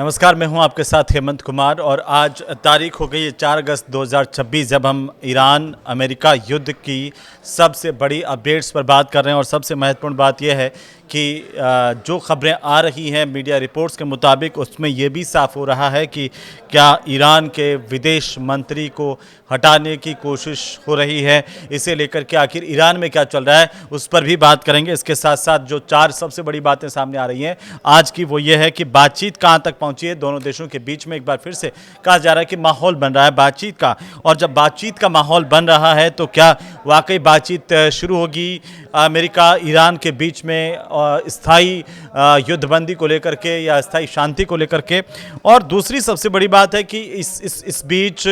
नमस्कार, मैं हूं आपके साथ हेमंत कुमार और आज तारीख हो गई है 4 अगस्त 2026 जब हम ईरान अमेरिका युद्ध की सबसे बड़ी अपडेट्स पर बात कर रहे हैं। और सबसे महत्वपूर्ण बात यह है कि जो खबरें आ रही हैं मीडिया रिपोर्ट्स के मुताबिक उसमें यह भी साफ हो रहा है कि क्या ईरान के विदेश मंत्री को हटाने की कोशिश हो रही है। इसे लेकर के आखिर ईरान में क्या चल रहा है उस पर भी बात करेंगे। इसके साथ साथ जो 4 सबसे बड़ी बातें सामने आ रही हैं आज की वो ये है कि बातचीत कहाँ तक पहुंची है दोनों देशों के बीच में। एक बार फिर से कहा जा रहा है कि माहौल बन रहा है बातचीत का, और जब बातचीत का माहौल बन रहा है तो क्या वाकई बातचीत शुरू होगी अमेरिका ईरान के बीच में स्थायी युद्धबंदी को लेकर के या स्थायी शांति को लेकर के। और दूसरी सबसे बड़ी बात है कि इस बीच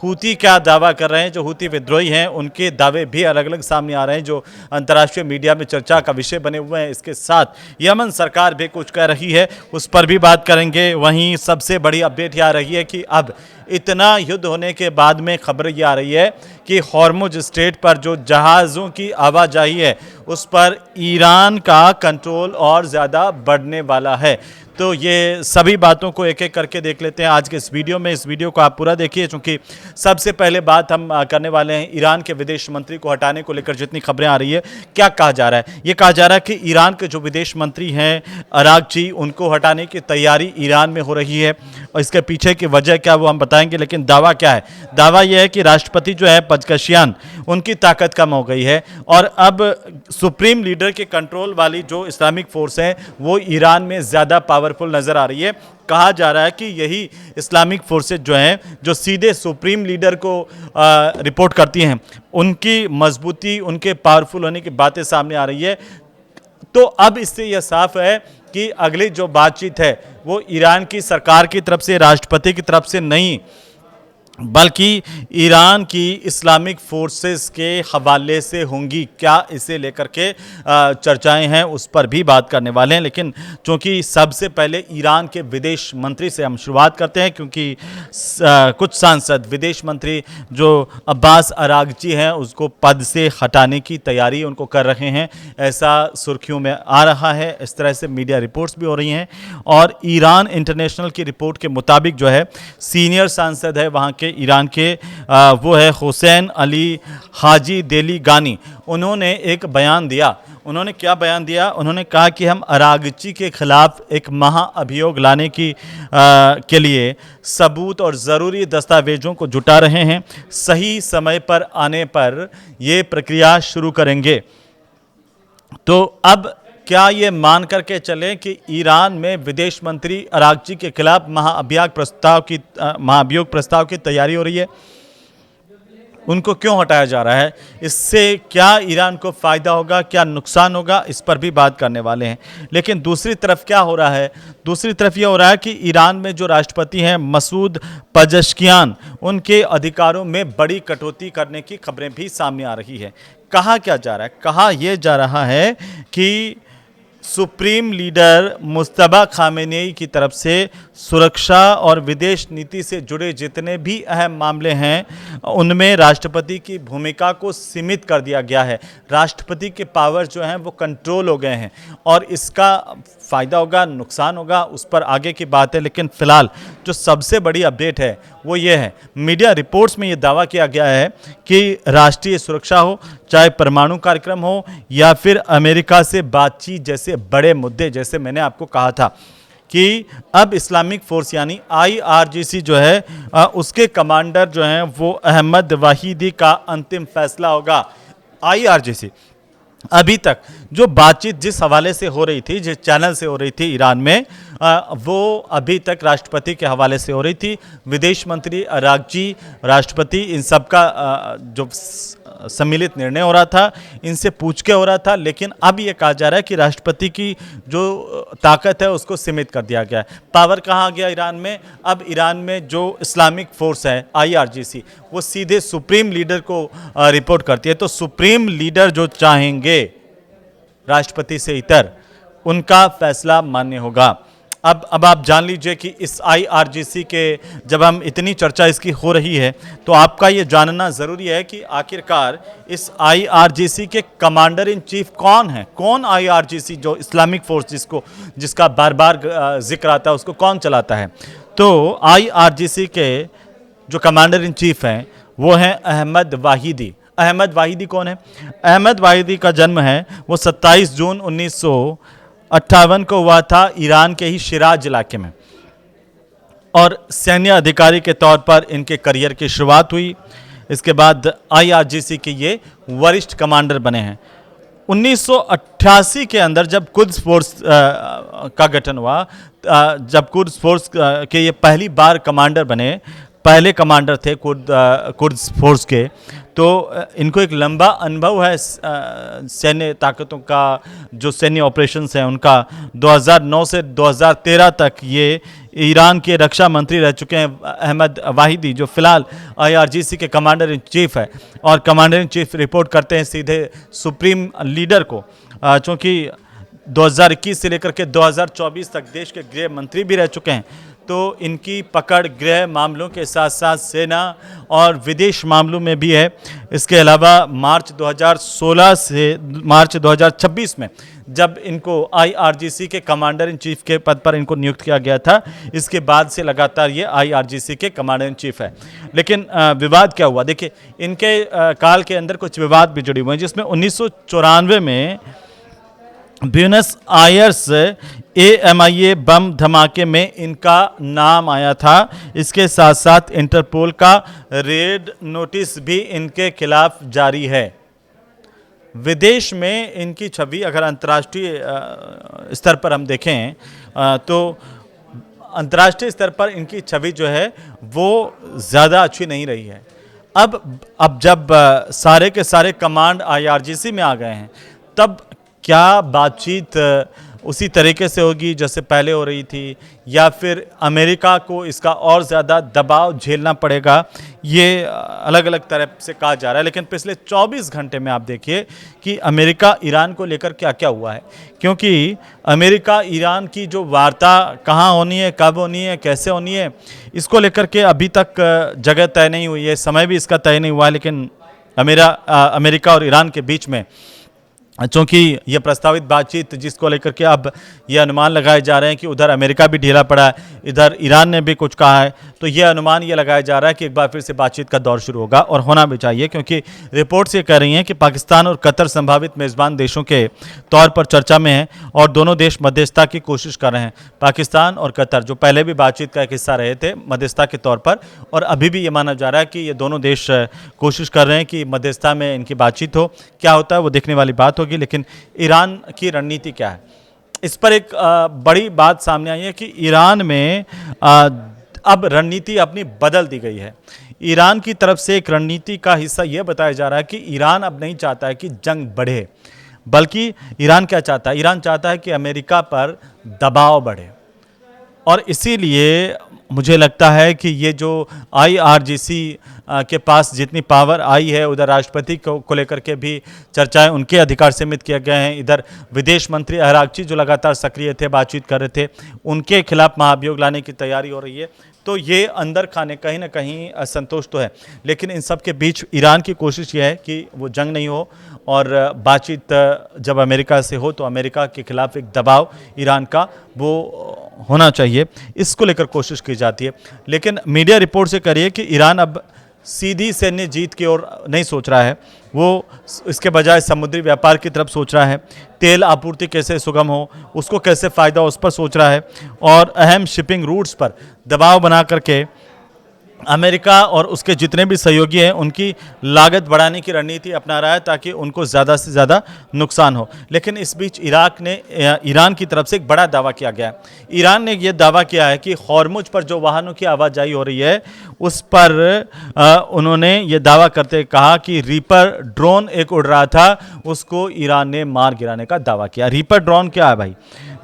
हूती क्या दावा कर रहे हैं। जो हूती विद्रोही हैं उनके दावे भी अलग अलग सामने आ रहे हैं जो अंतर्राष्ट्रीय मीडिया में चर्चा का विषय बने हुए हैं। इसके साथ यमन सरकार भी कुछ कह रही है, उस पर भी बात करेंगे। वहीं सबसे बड़ी अपडेट यह आ रही है कि अब इतना युद्ध होने के बाद में खबर ये आ रही है कि हॉर्मुज स्ट्रेट पर जो जहाज़ों की आवाजाही है उस पर ईरान का कंट्रोल और ज़्यादा बढ़ने वाला है। तो ये सभी बातों को एक एक करके देख लेते हैं आज के इस वीडियो में। इस वीडियो को आप पूरा देखिए क्योंकि सबसे पहले बात हम करने वाले हैं ईरान के विदेश मंत्री को हटाने को लेकर जितनी खबरें आ रही है। क्या कहा जा रहा है? ये कहा जा रहा है कि ईरान के जो विदेश मंत्री हैं अरागची, उनको हटाने की तैयारी ईरान में हो रही है। और इसके पीछे की वजह क्या वो हम बताएंगे, लेकिन दावा क्या है? दावा यह है कि राष्ट्रपति जो है पज़ेश्कियान, उनकी ताकत कम हो गई है और अब सुप्रीम लीडर के कंट्रोल वाली जो इस्लामिक फोर्स है वो ईरान में ज़्यादा पावरफुल नज़र आ रही है। कहा जा रहा है कि यही इस्लामिक फोर्सेज जो हैं जो सीधे सुप्रीम लीडर को रिपोर्ट करती हैं, उनकी मजबूती, उनके पावरफुल होने की बातें सामने आ रही है। तो अब इससे यह साफ है कि अगली जो बातचीत है वो ईरान की सरकार की तरफ से, राष्ट्रपति की तरफ से नहीं, बल्कि ईरान की इस्लामिक फोर्सेस के हवाले से होंगी। क्या इसे लेकर के चर्चाएं हैं उस पर भी बात करने वाले हैं। लेकिन चूंकि सबसे पहले ईरान के विदेश मंत्री से हम शुरुआत करते हैं क्योंकि कुछ सांसद विदेश मंत्री जो अब्बास अरागची हैं उसको पद से हटाने की तैयारी उनको कर रहे हैं, ऐसा सुर्खियों में आ रहा है। इस तरह से मीडिया रिपोर्ट्स भी हो रही हैं। और ईरान इंटरनेशनल की रिपोर्ट के मुताबिक जो है सीनियर सांसद है वहाँ के ईरान के वो है हुसैन अली हाजी देली गानी, उन्होंने एक बयान दिया। उन्होंने क्या बयान दिया? उन्होंने कहा कि हम अरागची के खिलाफ एक महाअभियोग लाने के लिए सबूत और ज़रूरी दस्तावेजों को जुटा रहे हैं। सही समय पर आने पर ये प्रक्रिया शुरू करेंगे। तो अब क्या ये मान करके चले कि ईरान में विदेश मंत्री अरागची के खिलाफ महाअभियोग प्रस्ताव की तैयारी हो रही है? उनको क्यों हटाया जा रहा है? इससे क्या ईरान को फ़ायदा होगा, क्या नुकसान होगा, इस पर भी बात करने वाले हैं। लेकिन दूसरी तरफ क्या हो रहा है? दूसरी तरफ यह हो रहा है कि ईरान में जो राष्ट्रपति हैं मसूद पज़ेश्कियान, उनके अधिकारों में बड़ी कटौती करने की खबरें भी सामने आ रही है। कहा क्या जा रहा है? कहा यह जा रहा है कि सुप्रीम लीडर मुज्तबा खामेनेई की तरफ से सुरक्षा और विदेश नीति से जुड़े जितने भी अहम मामले हैं उनमें राष्ट्रपति की भूमिका को सीमित कर दिया गया है। राष्ट्रपति के पावर जो हैं वो कंट्रोल हो गए हैं और इसका फ़ायदा होगा, नुकसान होगा, उस पर आगे की बात है। लेकिन फ़िलहाल जो सबसे बड़ी अपडेट है वो ये है, मीडिया रिपोर्ट्स में ये दावा किया गया है कि राष्ट्रीय सुरक्षा हो, चाहे परमाणु कार्यक्रम हो या फिर अमेरिका से बातचीत जैसे बड़े मुद्दे, जैसे मैंने आपको कहा था कि अब इस्लामिक फोर्स यानी IRGC जो है उसके कमांडर जो हैं वो अहमद वाहिदी का अंतिम फैसला होगा। IRGC अभी तक जो बातचीत जिस हवाले से हो रही थी, जिस चैनल से हो रही थी ईरान में, वो अभी तक राष्ट्रपति के हवाले से हो रही थी। विदेश मंत्री अरागची, राष्ट्रपति, इन सब का जो सम्मिलित निर्णय हो रहा था, इनसे पूछ के हो रहा था। लेकिन अब ये कहा जा रहा है कि राष्ट्रपति की जो ताकत है उसको सीमित कर दिया गया है। पावर कहाँ गया ईरान में? अब ईरान में जो इस्लामिक फोर्स है IRGC वो सीधे सुप्रीम लीडर को रिपोर्ट करती है। तो सुप्रीम लीडर जो चाहेंगे राष्ट्रपति से इतर, उनका फैसला मान्य होगा। अब आप जान लीजिए कि इस आईआरजीसी के जब हम इतनी चर्चा इसकी हो रही है तो आपका ये जानना ज़रूरी है कि आखिरकार इस आईआरजीसी के कमांडर इन चीफ कौन है, कौन आईआरजीसी जो इस्लामिक फोर्स जिसका बार बार जिक्र आता है उसको कौन चलाता है। तो आईआरजीसी के जो कमांडर इन चीफ हैं वो हैं अहमद वाहिदी। अहमद वाहिदी कौन है? अहमद वाहिदी का जन्म है वो 27 जून 1958 को हुआ था ईरान के ही शिराज इलाके में, और सैन्य अधिकारी के तौर पर इनके करियर की शुरुआत हुई। इसके बाद आईआरजीसी के ये वरिष्ठ कमांडर बने हैं। 1988 के अंदर जब कुद्स फोर्स का गठन हुआ, जब कुद्स फोर्स के ये पहली बार कमांडर बने, पहले कमांडर थे कुद्स फोर्स के, तो इनको एक लंबा अनुभव है सैन्य ताकतों का, जो सैन्य ऑपरेशंस हैं उनका। 2009 से 2013 तक ये ईरान के रक्षा मंत्री रह चुके हैं अहमद वाहिदी, जो फिलहाल आईआरजीसी के कमांडर इन चीफ है। और कमांडर इन चीफ रिपोर्ट करते हैं सीधे सुप्रीम लीडर को, चूँकि 2021 से लेकर के 2024 तक देश के गृह मंत्री भी रह चुके हैं। तो इनकी पकड़ गृह मामलों के साथ साथ सेना और विदेश मामलों में भी है। इसके अलावा मार्च 2016 से मार्च 2026 में जब इनको आईआरजीसी के कमांडर इन चीफ के पद पर इनको नियुक्त किया गया था, इसके बाद से लगातार ये आईआरजीसी के कमांडर इन चीफ है। लेकिन विवाद क्या हुआ, देखिए इनके काल के अंदर कुछ विवाद भी जुड़े हुए हैं, जिसमें 1994 में ब्यूनस आयर्स एएमआईए बम धमाके में इनका नाम आया था। इसके साथ साथ इंटरपोल का रेड नोटिस भी इनके खिलाफ जारी है। विदेश में इनकी छवि अगर अंतर्राष्ट्रीय स्तर पर हम देखें तो अंतर्राष्ट्रीय स्तर पर इनकी छवि जो है वो ज़्यादा अच्छी नहीं रही है। अब जब सारे के सारे कमांड आईआरजीसी में आ गए हैं, तब क्या बातचीत उसी तरीके से होगी जैसे पहले हो रही थी, या फिर अमेरिका को इसका और ज़्यादा दबाव झेलना पड़ेगा? ये अलग अलग तरह से कहा जा रहा है। लेकिन पिछले 24 घंटे में आप देखिए कि अमेरिका ईरान को लेकर क्या क्या हुआ है, क्योंकि अमेरिका ईरान की जो वार्ता कहाँ होनी है, कब होनी है, कैसे होनी है, इसको लेकर के अभी तक जगह तय नहीं हुई है, समय भी इसका तय नहीं हुआ है। लेकिन अमेरिका और ईरान के बीच में चूँकि ये प्रस्तावित बातचीत जिसको लेकर के अब ये अनुमान लगाए जा रहे हैं कि उधर अमेरिका भी ढीला पड़ा है, इधर ईरान ने भी कुछ कहा है, तो ये अनुमान ये लगाया जा रहा है कि एक बार फिर से बातचीत का दौर शुरू होगा, और होना भी चाहिए, क्योंकि रिपोर्ट्स ये कह रही हैं कि पाकिस्तान और कतर संभावित मेज़बान देशों के तौर पर चर्चा में हैं और दोनों देश मध्यस्थता की कोशिश कर रहे हैं। पाकिस्तान और कतर जो पहले भी बातचीत का एक हिस्सा रहे थे मध्यस्थता के तौर पर, और अभी भी ये माना जा रहा है कि ये दोनों देश कोशिश कर रहे हैं कि मध्यस्थता में इनकी बातचीत हो। क्या होता है वो देखने वाली बात होगी। लेकिन ईरान की रणनीति क्या है, इस पर एक बड़ी बात सामने आई है कि ईरान में अब रणनीति अपनी बदल दी गई है। ईरान की तरफ से एक रणनीति का हिस्सा यह बताया जा रहा है कि ईरान अब नहीं चाहता है कि जंग बढ़े, बल्कि ईरान क्या चाहता है, ईरान चाहता है कि अमेरिका पर दबाव बढ़े। और इसीलिए मुझे लगता है कि ये जो आईआरजीसी के पास जितनी पावर आई है, उधर राष्ट्रपति को लेकर के भी चर्चाएं उनके अधिकार सीमित किए गए हैं। इधर विदेश मंत्री अरागची जो लगातार सक्रिय थे, बातचीत कर रहे थे, उनके खिलाफ महाभियोग लाने की तैयारी हो रही है। तो ये अंदर खाने कहीं ना कहीं असंतोष तो है। लेकिन इन सब के बीच ईरान की कोशिश ये है कि वो जंग नहीं हो, और बातचीत जब अमेरिका से हो तो अमेरिका के खिलाफ एक दबाव ईरान का वो होना चाहिए, इसको लेकर कोशिश की जाती है। लेकिन मीडिया रिपोर्ट से करिए कि ईरान अब सीधी सैन्य जीत की ओर नहीं सोच रहा है, वो इसके बजाय समुद्री व्यापार की तरफ सोच रहा है। तेल आपूर्ति कैसे सुगम हो, उसको कैसे फ़ायदा हो, उस पर सोच रहा है, और अहम शिपिंग रूट्स पर दबाव बना करके अमेरिका और उसके जितने भी सहयोगी हैं उनकी लागत बढ़ाने की रणनीति अपना रहा है, ताकि उनको ज़्यादा से ज़्यादा नुकसान हो। लेकिन इस बीच ईरान की तरफ से एक बड़ा दावा किया गया है। ईरान ने यह दावा किया है कि हॉर्मुज पर जो वाहनों की आवाजाही हो रही है उस पर उन्होंने ये दावा करते कहा कि रीपर ड्रोन एक उड़ रहा था, उसको ईरान ने मार गिराने का दावा किया। रीपर ड्रोन क्या है भाई?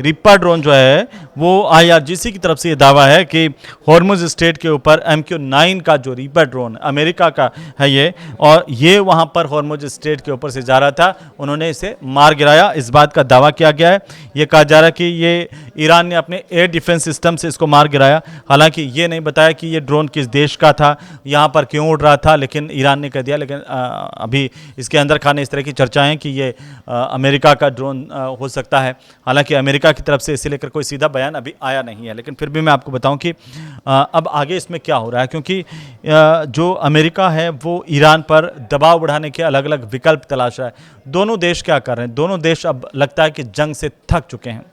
रीपर ड्रोन जो है वो आईआरजीसी की तरफ से ये दावा है कि हॉर्मुज स्ट्रेट के ऊपर MQ MQ-9 का जो रीपर ड्रोन अमेरिका का है ये, और ये वहाँ पर हॉर्मुज स्ट्रेट के ऊपर से जा रहा था, उन्होंने इसे मार गिराया। इस बात का दावा किया गया है, ये कहा जा रहा है कि ये ईरान ने अपने एयर डिफेंस सिस्टम से इसको मार गिराया। हालांकि ये नहीं बताया कि ये ड्रोन किस देश का था, यहाँ पर क्यों उड़ रहा था, लेकिन ईरान ने कह दिया। लेकिन अभी इसके अंदर खाने इस तरह की चर्चाएं कि ये अमेरिका का ड्रोन हो सकता है। हालांकि अमेरिका की तरफ से इसे लेकर कोई सीधा बयान अभी आया नहीं है, लेकिन फिर भी मैं आपको बताऊं कि अब आगे इसमें क्या हो रहा है, क्योंकि जो अमेरिका है वो ईरान पर दबाव बढ़ाने के अलग अलग विकल्प तलाश रहा है। दोनों देश क्या कर रहे हैं, दोनों देश अब लगता है कि जंग से थक चुके हैं।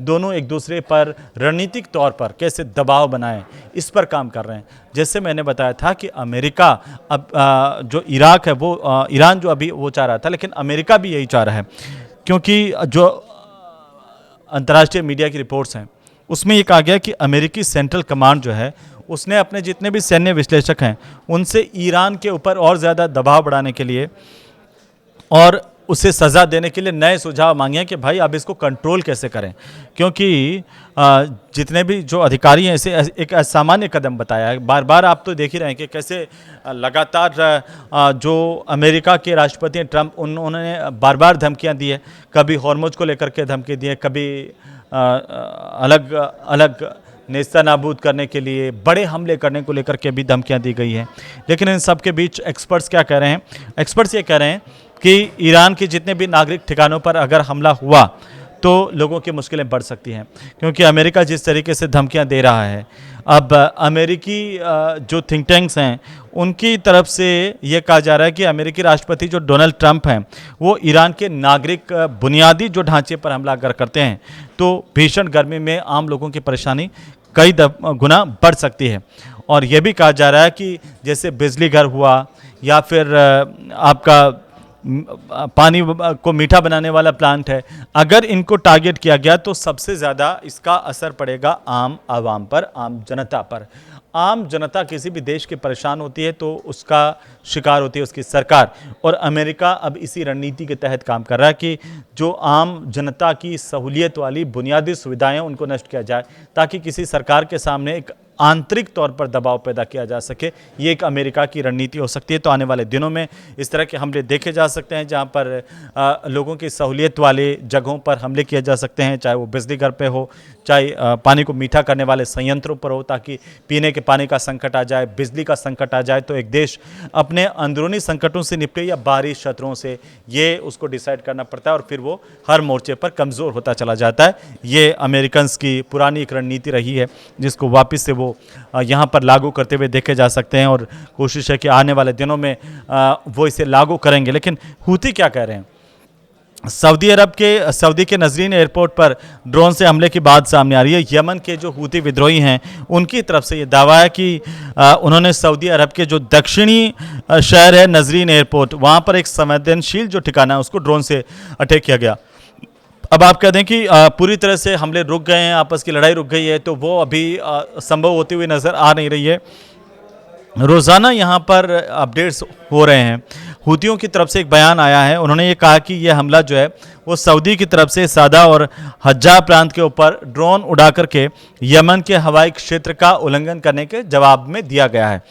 दोनों एक दूसरे पर रणनीतिक तौर पर कैसे दबाव बनाएं, इस पर काम कर रहे हैं। जैसे मैंने बताया था कि अमेरिका अब जो इराक है वो ईरान जो अभी वो चाह रहा था, लेकिन अमेरिका भी यही चाह रहा है, क्योंकि जो अंतर्राष्ट्रीय मीडिया की रिपोर्ट्स हैं उसमें ये कहा गया कि अमेरिकी सेंट्रल कमांड जो है उसने अपने जितने भी सैन्य विश्लेषक हैं उनसे ईरान के ऊपर और ज़्यादा दबाव बढ़ाने के लिए और उसे सज़ा देने के लिए नए सुझाव मांगे हैं कि भाई अब इसको कंट्रोल कैसे करें, क्योंकि जितने भी जो अधिकारी हैं इसे एक असामान्य कदम बताया है। बार बार आप तो देख ही रहे हैं कि कैसे लगातार जो अमेरिका के राष्ट्रपति हैं ट्रंप, उन्होंने बार बार धमकियां दी है। कभी हॉर्मुज को लेकर के धमकी दी है, कभी अलग अलग नेस्ता नाबूद करने के लिए, बड़े हमले करने को लेकर के भी धमकियां दी गई हैं। लेकिन इन सब के बीच एक्सपर्ट्स क्या कह रहे हैं, एक्सपर्ट्स ये कह रहे हैं कि ईरान के जितने भी नागरिक ठिकानों पर अगर हमला हुआ तो लोगों की मुश्किलें बढ़ सकती हैं, क्योंकि अमेरिका जिस तरीके से धमकियां दे रहा है। अब अमेरिकी जो थिंक टैंक्स हैं उनकी तरफ से ये कहा जा रहा है कि अमेरिकी राष्ट्रपति जो डोनाल्ड ट्रंप हैं वो ईरान के नागरिक बुनियादी जो ढांचे पर हमला अगर करते हैं तो भीषण गर्मी में आम लोगों की परेशानी कई गुना बढ़ सकती है। और ये भी कहा जा रहा है कि जैसे बिजली घर हुआ या फिर आपका पानी को मीठा बनाने वाला प्लांट है, अगर इनको टारगेट किया गया तो सबसे ज़्यादा इसका असर पड़ेगा आम आवाम पर, आम जनता पर। आम जनता किसी भी देश की परेशान होती है तो उसका शिकार होती है उसकी सरकार, और अमेरिका अब इसी रणनीति के तहत काम कर रहा है कि जो आम जनता की सहूलियत वाली बुनियादी सुविधाएं उनको नष्ट किया जाए, ताकि किसी सरकार के सामने एक आंतरिक तौर पर दबाव पैदा किया जा सके। ये एक अमेरिका की रणनीति हो सकती है। तो आने वाले दिनों में इस तरह के हमले देखे जा सकते हैं, जहां पर लोगों की सहूलियत वाले जगहों पर हमले किए जा सकते हैं, चाहे वो बिजली घर पे हो, चाहे पानी को मीठा करने वाले संयंत्रों पर हो, ताकि पीने के पानी का संकट आ जाए, बिजली का संकट आ जाए तो एक देश अपने अंदरूनी संकटों से निपटे या बाहरी शत्रुओं से, ये उसको डिसाइड करना पड़ता है, और फिर वो हर मोर्चे पर कमज़ोर होता चला जाता है। ये अमेरिकन्स की पुरानी एक रणनीति रही है जिसको वापस से वो यहाँ पर लागू करते हुए देखे जा सकते हैं, और कोशिश है कि आने वाले दिनों में वो इसे लागू करेंगे। लेकिन हूती क्या कह रहे हैं, सऊदी के नजरीन एयरपोर्ट पर ड्रोन से हमले की बात सामने आ रही है। यमन के जो हूती विद्रोही हैं उनकी तरफ से ये दावा है कि उन्होंने सऊदी अरब के जो दक्षिणी शहर है नजरीन एयरपोर्ट, वहाँ पर एक संवेदनशील जो ठिकाना है उसको ड्रोन से अटैक किया गया। अब आप कहते हैं कि पूरी तरह से हमले रुक गए हैं, आपस की लड़ाई रुक गई है, तो वो अभी संभव होती हुई नज़र आ नहीं रही है। रोज़ाना यहाँ पर अपडेट्स हो रहे हैं। हूतियों की तरफ से एक बयान आया है, उन्होंने ये कहा कि यह हमला जो है वो सऊदी की तरफ से सादा और हज्जा प्रांत के ऊपर ड्रोन उड़ा करके यमन के हवाई क्षेत्र का उल्लंघन करने के जवाब में दिया गया है।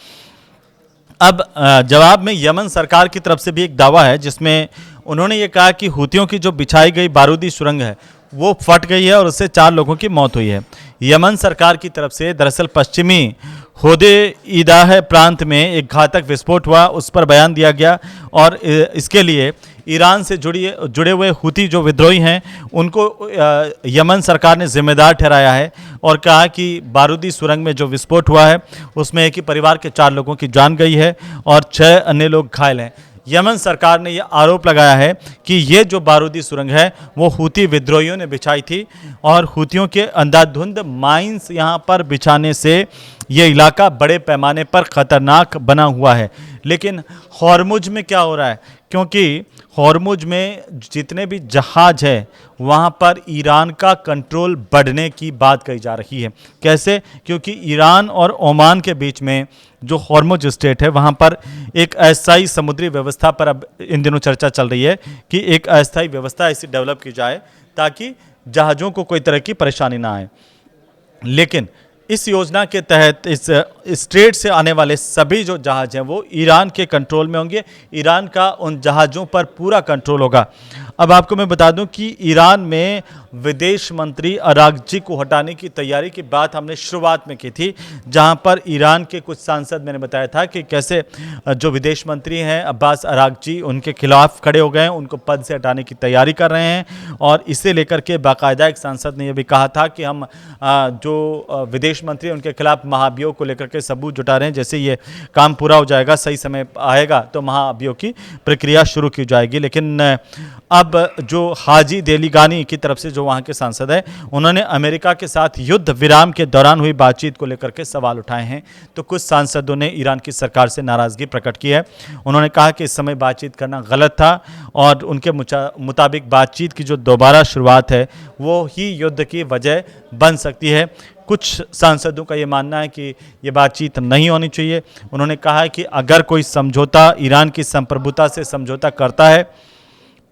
अब जवाब में यमन सरकार की तरफ से भी एक दावा है जिसमें उन्होंने ये कहा कि हूतियों की जो बिछाई गई बारूदी सुरंग है वो फट गई है और उससे 4 लोगों की मौत हुई है। यमन सरकार की तरफ से दरअसल पश्चिमी होदे ईदाह प्रांत में एक घातक विस्फोट हुआ, उस पर बयान दिया गया, और इसके लिए ईरान से जुड़े हुए हूती जो विद्रोही हैं उनको यमन सरकार ने जिम्मेदार ठहराया है और कहा कि बारूदी सुरंग में जो विस्फोट हुआ है उसमें एक ही परिवार के 4 लोगों की जान गई है और 6 अन्य लोग घायल हैं। यमन सरकार ने यह आरोप लगाया है कि ये जो बारूदी सुरंग है वो हूती विद्रोहियों ने बिछाई थी, और हूतियों के अंधाधुंध माइंस यहाँ पर बिछाने से ये इलाका बड़े पैमाने पर ख़तरनाक बना हुआ है। लेकिन हॉर्मुज में क्या हो रहा है, क्योंकि हॉर्मुज में जितने भी जहाज है वहाँ पर ईरान का कंट्रोल बढ़ने की बात कही जा रही है। कैसे? क्योंकि ईरान और ओमान के बीच में जो हॉर्मुज स्टेट है वहाँ पर एक अस्थायी समुद्री व्यवस्था पर अब इन दिनों चर्चा चल रही है कि एक अस्थायी व्यवस्था ऐसी डेवलप की जाए ताकि जहाज़ों को कोई तरह की परेशानी ना आए। लेकिन इस योजना के तहत इस स्ट्रेट से आने वाले सभी जो जहाज़ हैं वो ईरान के कंट्रोल में होंगे। ईरान का उन जहाज़ों पर पूरा कंट्रोल होगा। अब आपको मैं बता दूं कि ईरान में विदेश मंत्री अरागची को हटाने की तैयारी की बात हमने शुरुआत में की थी, जहां पर ईरान के कुछ सांसद, मैंने बताया था कि कैसे जो विदेश मंत्री हैं अब्बास अरागची, उनके खिलाफ खड़े हो गए हैं, उनको पद से हटाने की तैयारी कर रहे हैं। और इसे लेकर के बाकायदा एक सांसद ने यह भी कहा था कि हम जो विदेश मंत्री उनके खिलाफ महाभियोग को लेकर के सबूत जुटा रहे हैं, जैसे ये काम पूरा हो जाएगा, सही समय आएगा तो महाभियोग की प्रक्रिया शुरू की जाएगी। लेकिन अब जो हाजी देलीगानी की तरफ से जो वहाँ के सांसद हैं, उन्होंने अमेरिका के साथ युद्ध विराम के दौरान हुई बातचीत को लेकर के सवाल उठाए हैं। तो कुछ सांसदों ने ईरान की सरकार से नाराज़गी प्रकट की है। उन्होंने कहा कि इस समय बातचीत करना गलत था और उनके मुताबिक बातचीत की जो दोबारा शुरुआत है वो ही युद्ध की वजह बन सकती है। कुछ सांसदों का ये मानना है कि ये बातचीत नहीं होनी चाहिए। उन्होंने कहा है कि अगर कोई समझौता ईरान की संप्रभुता से समझौता करता है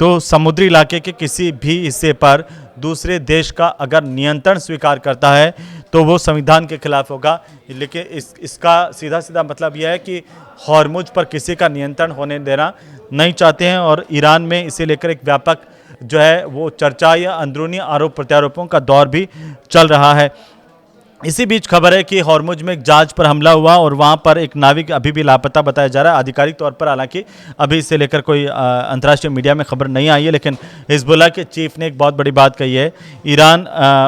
तो समुद्री इलाके के किसी भी हिस्से पर दूसरे देश का अगर नियंत्रण स्वीकार करता है तो वो संविधान के खिलाफ होगा। लेकिन इसका सीधा सीधा मतलब यह है कि हॉर्मुज पर किसी का नियंत्रण होने देना नहीं चाहते हैं और ईरान में इसे लेकर एक व्यापक जो है वो चर्चा या अंदरूनी आरोप प्रत्यारोपों का दौर भी चल रहा है। इसी बीच खबर है कि हॉर्मुज में एक जहाज पर हमला हुआ और वहां पर एक नाविक अभी भी लापता बताया जा रहा है। आधिकारिक तौर पर हालांकि अभी इसे लेकर कोई अंतर्राष्ट्रीय मीडिया में खबर नहीं आई है, लेकिन हिजबुल्लाह के चीफ ने एक बहुत बड़ी बात कही है।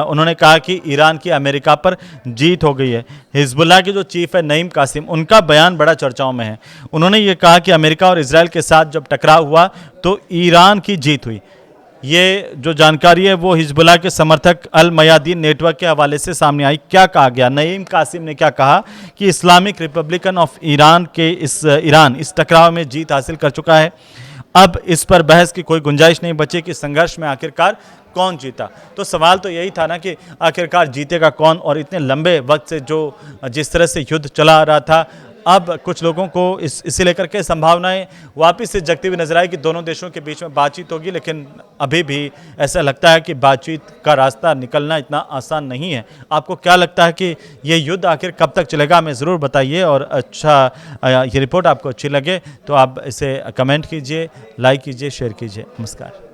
उन्होंने कहा कि ईरान की अमेरिका पर जीत हो गई है। हिजबुल्लाह के जो चीफ है नईम कासिम, उनका बयान बड़ा चर्चाओं में है। उन्होंने ये कहा कि अमेरिका और इसराइल के साथ जब टकराव हुआ तो ईरान की जीत हुई। ये जो जानकारी है वो हिजबुल्लाह के समर्थक अल मयादीन नेटवर्क के हवाले से सामने आई। क्या कहा गया, नईम कासिम ने क्या कहा कि इस्लामिक रिपब्लिकन ऑफ ईरान इस टकराव में जीत हासिल कर चुका है। अब इस पर बहस की कोई गुंजाइश नहीं बची कि संघर्ष में आखिरकार कौन जीता। तो सवाल तो यही था ना कि आखिरकार जीतेगा कौन, और इतने लंबे वक्त से जिस तरह से युद्ध चला आ रहा था, अब कुछ लोगों को इसे लेकर के संभावनाएं वापस से जगती हुई नजर आई कि दोनों देशों के बीच में बातचीत होगी। लेकिन अभी भी ऐसा लगता है कि बातचीत का रास्ता निकलना इतना आसान नहीं है। आपको क्या लगता है कि ये युद्ध आखिर कब तक चलेगा, हमें ज़रूर बताइए। और ये रिपोर्ट आपको अच्छी लगे तो आप इसे कमेंट कीजिए, लाइक कीजिए, शेयर कीजिए। नमस्कार।